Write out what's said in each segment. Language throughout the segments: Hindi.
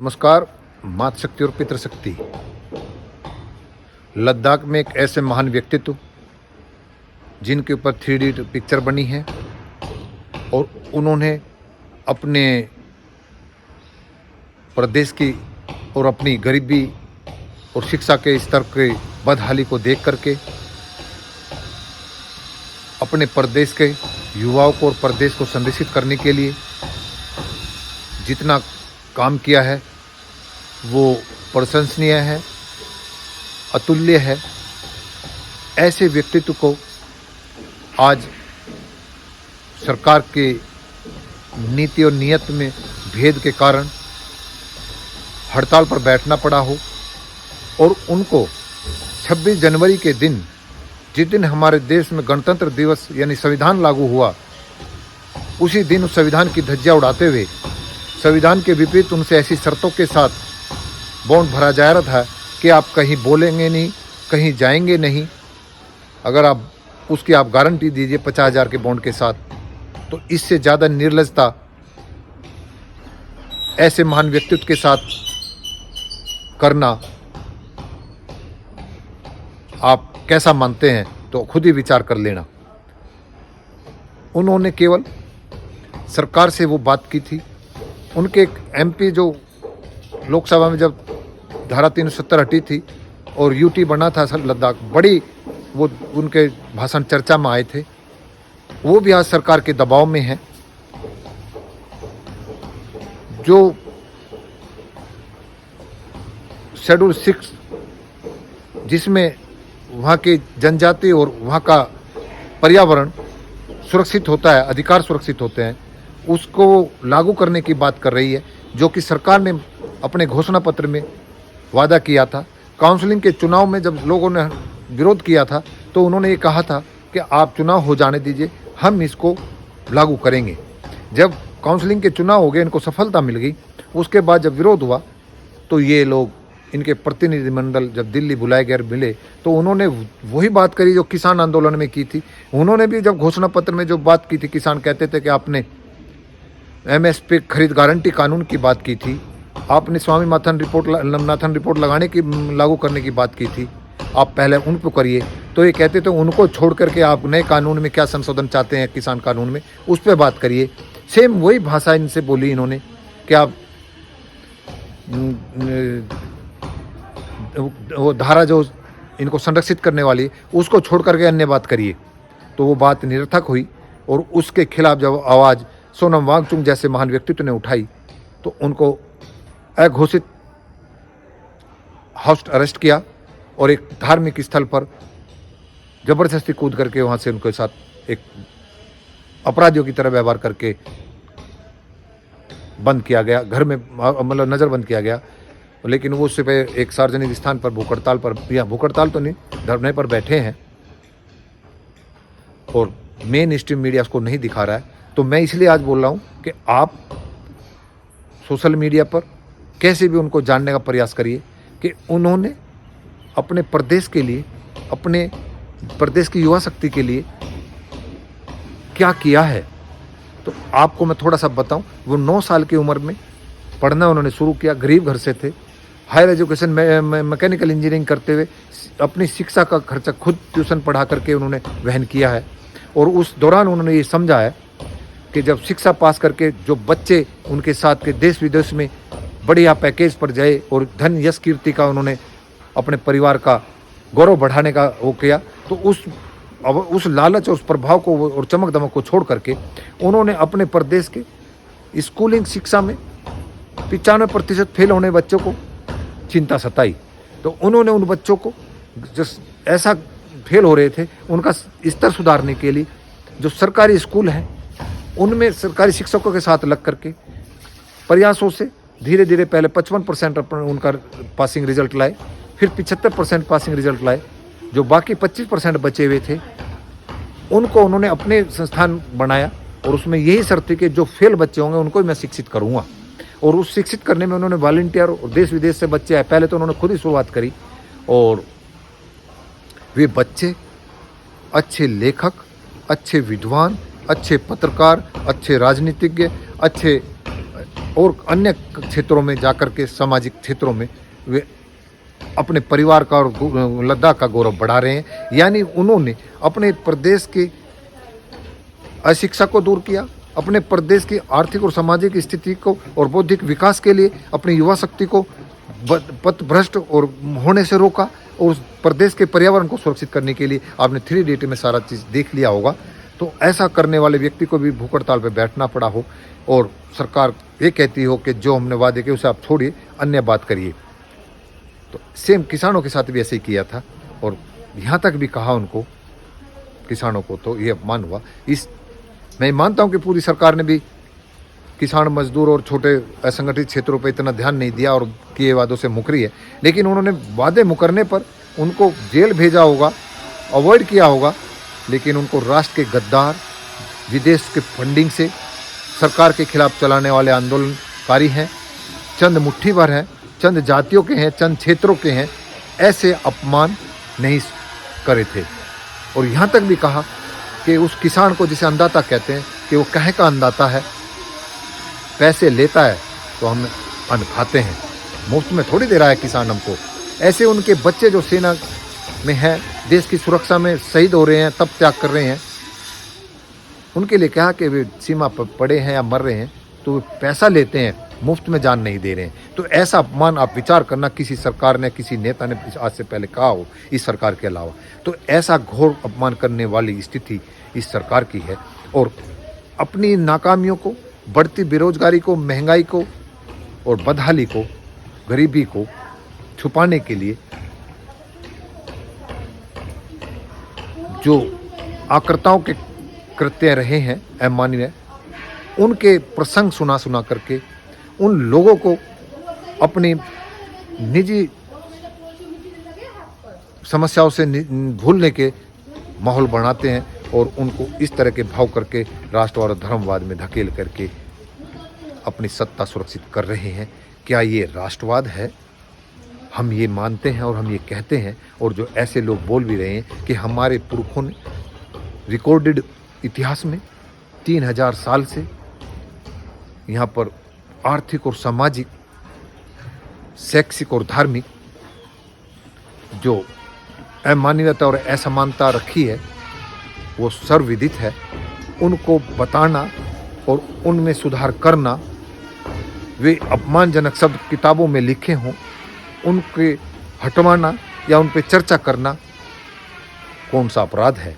नमस्कार। मातृशक्ति और पितृशक्ति। लद्दाख में एक ऐसे महान व्यक्तित्व जिनके ऊपर 3D पिक्चर बनी है और उन्होंने अपने प्रदेश की और अपनी गरीबी और शिक्षा के स्तर के बदहाली को देख करके अपने प्रदेश के युवाओं को और प्रदेश को संरक्षित करने के लिए जितना काम किया है वो प्रशंसनीय है, अतुल्य है। ऐसे व्यक्तित्व को आज सरकार के नीति और नियत में भेद के कारण हड़ताल पर बैठना पड़ा हो और उनको 26 जनवरी के दिन, जिस दिन हमारे देश में गणतंत्र दिवस यानी संविधान लागू हुआ, उसी दिन उस संविधान की धज्जियां उड़ाते हुए संविधान के विपरीत उनसे ऐसी शर्तों के साथ बॉन्ड भरा जा रहा था कि आप कहीं बोलेंगे नहीं, कहीं जाएंगे नहीं, अगर आप उसकी आप गारंटी दीजिए 50,000 के बॉन्ड के साथ। तो इससे ज़्यादा निर्लजता ऐसे महान व्यक्तित्व के साथ करना आप कैसा मानते हैं तो खुद ही विचार कर लेना। उन्होंने केवल सरकार से वो बात की थी। उनके एक MP जो लोकसभा में जब धारा 370 हटी थी और UT बना था लद्दाख, बड़ी वो उनके भाषण चर्चा में आए थे, वो भी आज सरकार के दबाव में है। जो शेड्यूल 6 जिसमें वहाँ की जनजाति और वहाँ का पर्यावरण सुरक्षित होता है, अधिकार सुरक्षित होते हैं, उसको लागू करने की बात कर रही है, जो कि सरकार ने अपने घोषणा पत्र में वादा किया था। काउंसलिंग के चुनाव में जब लोगों ने विरोध किया था तो उन्होंने ये कहा था कि आप चुनाव हो जाने दीजिए, हम इसको लागू करेंगे। जब काउंसलिंग के चुनाव हो गए, इनको सफलता मिल गई, उसके बाद जब विरोध हुआ तो ये लोग, इनके प्रतिनिधिमंडल जब दिल्ली बुलाए गए मिले तो उन्होंने वही बात करी जो किसान आंदोलन में की थी। उन्होंने भी जब घोषणा पत्र में जो बात की थी, किसान कहते थे कि आपने MSP खरीद गारंटी कानून की बात की थी, आपने स्वामीनाथन रिपोर्ट लगाने की लागू करने की बात की थी, आप पहले उन पर करिए। तो ये कहते थे उनको छोड़ करके आप नए कानून में क्या संशोधन चाहते हैं, किसान कानून में, उस पर बात करिए। सेम वही भाषा इनसे बोली इन्होंने कि आप वो धारा जो इनको संरक्षित करने वाली है उसको छोड़ करके अन्य बात करिए। तो वो बात निरर्थक हुई और उसके खिलाफ जब आवाज़ सोनम वांगचुक जैसे महान व्यक्तित्व ने उठाई तो उनको अघोषित हाउस अरेस्ट किया और एक धार्मिक स्थल पर जबरदस्ती कूद करके वहाँ से उनके साथ एक अपराधियों की तरह व्यवहार करके बंद किया गया, घर में मतलब नज़रबंद किया गया। लेकिन वो उस पे एक सार्वजनिक स्थान पर भूख हड़ताल तो नहीं, धरने पर बैठे हैं और मेन स्ट्रीम मीडिया उसको नहीं दिखा रहा है। तो मैं इसलिए आज बोल रहा हूँ कि आप सोशल मीडिया पर कैसे भी उनको जानने का प्रयास करिए कि उन्होंने अपने प्रदेश के लिए, अपने प्रदेश की युवा शक्ति के लिए क्या किया है। तो आपको मैं थोड़ा सा बताऊं, वो 9 साल की उम्र में पढ़ना उन्होंने शुरू किया, गरीब घर से थे, हायर एजुकेशन में मैकेनिकल इंजीनियरिंग करते हुए अपनी शिक्षा का खर्चा खुद ट्यूशन पढ़ा करके उन्होंने वहन किया है। और उस दौरान उन्होंने ये समझा है कि जब शिक्षा पास करके जो बच्चे उनके साथ के देश विदेश में बढ़िया पैकेज पर जाए और धन यश कीर्ति का उन्होंने अपने परिवार का गौरव बढ़ाने का वो किया, तो उस लालच और उस प्रभाव को और चमक दमक को छोड़ करके उन्होंने अपने प्रदेश के स्कूलिंग शिक्षा में 95% फेल होने बच्चों को चिंता सताई। तो उन्होंने उन बच्चों को जो ऐसा फेल हो रहे थे उनका स्तर सुधारने के लिए जो सरकारी स्कूल हैं उनमें सरकारी शिक्षकों के साथ लग करके प्रयासों से धीरे धीरे पहले 55% उनका पासिंग रिजल्ट लाए, फिर 75% पासिंग रिजल्ट लाए। जो बाकी 25% बचे हुए थे उनको उन्होंने अपने संस्थान बनाया और उसमें यही शर्त थी कि जो फेल बच्चे होंगे उनको मैं शिक्षित करूँगा। और उस शिक्षित करने में उन्होंने वॉलंटियर और देश विदेश से बच्चे आए। पहले तो उन्होंने खुद ही शुरुआत करी और वे बच्चे अच्छे लेखक, अच्छे विद्वान, अच्छे पत्रकार, अच्छे राजनीतिज्ञ, अच्छे और अन्य क्षेत्रों में जाकर के सामाजिक क्षेत्रों में वे अपने परिवार का और लद्दाख का गौरव बढ़ा रहे हैं। यानी उन्होंने अपने प्रदेश की अशिक्षा को दूर किया, अपने प्रदेश की आर्थिक और सामाजिक स्थिति को और बौद्धिक विकास के लिए अपनी युवा शक्ति को पथभ्रष्ट और होने से रोका, और उस प्रदेश के पर्यावरण को सुरक्षित करने के लिए आपने 3D में सारा चीज़ देख लिया होगा। तो ऐसा करने वाले व्यक्ति को भी भूख हड़ताल पर बैठना पड़ा हो और सरकार ये कहती हो कि जो हमने वादे किए उसे आप छोड़िए, अन्य बात करिए। तो सेम किसानों के साथ भी ऐसे ही किया था और यहाँ तक भी कहा उनको, किसानों को, तो ये अपमान हुआ। मैं मानता हूँ कि पूरी सरकार ने भी किसान मजदूर और छोटे असंगठित क्षेत्रों पर इतना ध्यान नहीं दिया और किए वादों से मुकरी है, लेकिन उन्होंने वादे मुकरने पर उनको जेल भेजा होगा, अवॉइड किया होगा, लेकिन उनको राष्ट्र के गद्दार, विदेश के फंडिंग से सरकार के खिलाफ चलाने वाले आंदोलनकारी हैं, चंद मुट्ठी भर हैं, चंद जातियों के हैं, चंद क्षेत्रों के हैं, ऐसे अपमान नहीं करे थे। और यहाँ तक भी कहा कि उस किसान को, जिसे अन्नदाता कहते हैं, कि वो कहे का अन्नदाता है, पैसे लेता है तो हम अन्न खाते हैं, मुफ्त में थोड़ी दे रहा है किसान हमको। ऐसे उनके बच्चे जो सेना में हैं, देश की सुरक्षा में शहीद हो रहे हैं, तब त्याग कर रहे हैं, उनके लिए कहा कि वे सीमा पर पड़े हैं या मर रहे हैं तो वे पैसा लेते हैं, मुफ्त में जान नहीं दे रहे हैं। तो ऐसा अपमान आप विचार करना, किसी सरकार ने, किसी नेता ने आज से पहले कहा हो इस सरकार के अलावा, तो ऐसा घोर अपमान करने वाली स्थिति इस सरकार की है। और अपनी नाकामियों को, बढ़ती बेरोजगारी को, महंगाई को और बदहाली को, गरीबी को छुपाने के लिए जो आक्रताओं के कृत्य रहे हैं अमानवीय, उनके प्रसंग सुना सुना करके उन लोगों को अपनी निजी समस्याओं से भूलने के माहौल बनाते हैं और उनको इस तरह के भाव करके राष्ट्रवाद और धर्मवाद में धकेल करके अपनी सत्ता सुरक्षित कर रहे हैं। क्या ये राष्ट्रवाद है? हम ये मानते हैं और हम ये कहते हैं, और जो ऐसे लोग बोल भी रहे हैं कि हमारे पुरखों ने रिकॉर्डेड इतिहास में 3000 साल से यहाँ पर आर्थिक और सामाजिक, शैक्षिक और धार्मिक जो अमानवीयता और असमानता रखी है वो सर्वविदित है। उनको बताना और उनमें सुधार करना, वे अपमानजनक शब्द किताबों में लिखे हों, उनके हटवाना या उन पर चर्चा करना कौन सा अपराध है?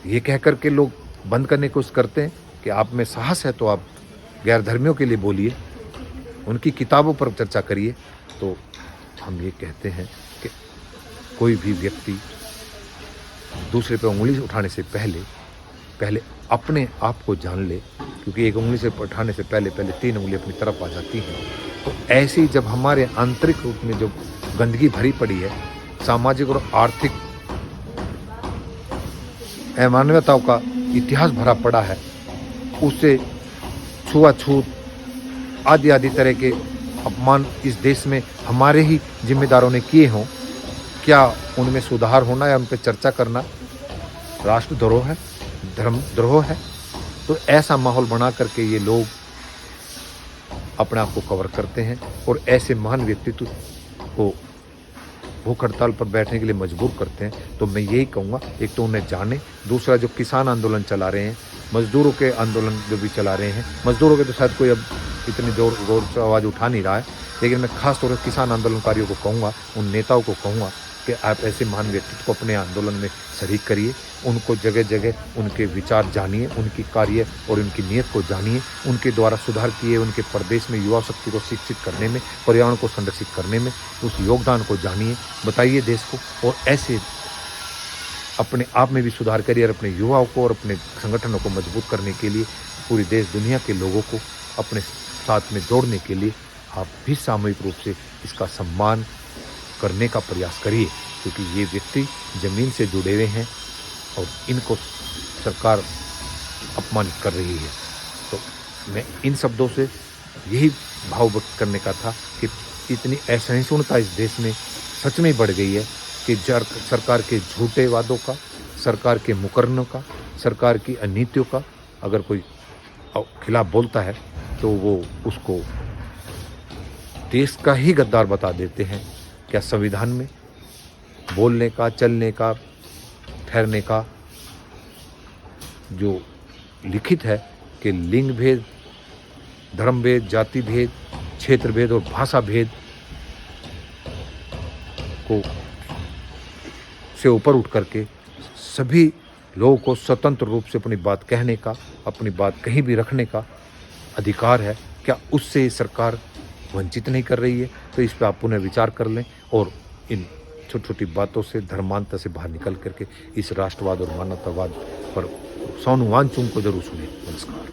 ये कह कर के लोग बंद करने की कोशिश करते हैं कि आप में साहस है तो आप गैर धर्मियों के लिए बोलिए, उनकी किताबों पर चर्चा करिए। तो हम ये कहते हैं कि कोई भी व्यक्ति दूसरे पर उंगली उठाने से पहले अपने आप को जान ले, क्योंकि एक उंगली से उठाने से पहले 3 उंगली अपनी तरफ आ जाती हैं। तो ऐसे ही जब हमारे आंतरिक रूप में जो गंदगी भरी पड़ी है, सामाजिक और आर्थिक अमानवीयताओं का इतिहास भरा पड़ा है, उसे छुआछूत आदि तरह के अपमान इस देश में हमारे ही जिम्मेदारों ने किए हों, क्या उनमें सुधार होना या उन पर चर्चा करना राष्ट्रद्रोह है, धर्मद्रोह है? तो ऐसा माहौल बना करके ये लोग अपने आप को कवर करते हैं और ऐसे महान व्यक्तित्व को भूख हड़ताल पर बैठने के लिए मजबूर करते हैं। तो मैं यही कहूँगा, एक तो उन्हें जाने, दूसरा जो किसान आंदोलन चला रहे हैं, मजदूरों के आंदोलन जो भी चला रहे हैं, मजदूरों के तो शायद कोई अब इतनी जोर से आवाज़ उठा नहीं रहा है, लेकिन मैं खास तौर पर किसान आंदोलनकारियों को कहूँगा, उन नेताओं को कहूँगा कि आप ऐसे महान व्यक्तित्व को अपने आंदोलन में शरीक करिए, उनको जगह जगह उनके विचार जानिए, उनकी कार्य और उनकी नीयत को जानिए, उनके द्वारा सुधार किए उनके प्रदेश में युवा शक्ति को शिक्षित करने में, पर्यावरण को संरक्षित करने में उस योगदान को जानिए, बताइए देश को। और ऐसे अपने आप में भी सुधार करिए और अपने युवाओं को और अपने संगठनों को मजबूत करने के लिए पूरी देश दुनिया के लोगों को अपने साथ में जोड़ने के लिए आप भी सामूहिक रूप से इसका सम्मान करने का प्रयास करिए, क्योंकि ये व्यक्ति ज़मीन से जुड़े हुए हैं और इनको सरकार अपमानित कर रही है। तो मैं इन शब्दों से यही भाव व्यक्त करने का था कि इतनी असहिष्णुता इस देश में सच में बढ़ गई है कि सरकार के झूठे वादों का, सरकार के मुकररों का, सरकार की अनीतियों का अगर कोई खिलाफ बोलता है तो वो उसको देश का ही गद्दार बता देते हैं। क्या संविधान में बोलने का, चलने का, ठहरने का जो लिखित है कि लिंग भेद, धर्म भेद, जाति भेद, क्षेत्र भेद और भाषा भेद को से ऊपर उठ करके सभी लोगों को स्वतंत्र रूप से अपनी बात कहने का, अपनी बात कहीं भी रखने का अधिकार है, क्या उससे सरकार वंचित नहीं कर रही है? तो इस पर आप पुनः विचार कर लें और इन छोटी छोटी बातों से, धर्मांतर से बाहर निकल करके इस राष्ट्रवाद और मानवतावाद पर सोनू वांगचुक को जरूर सुने। नमस्कार।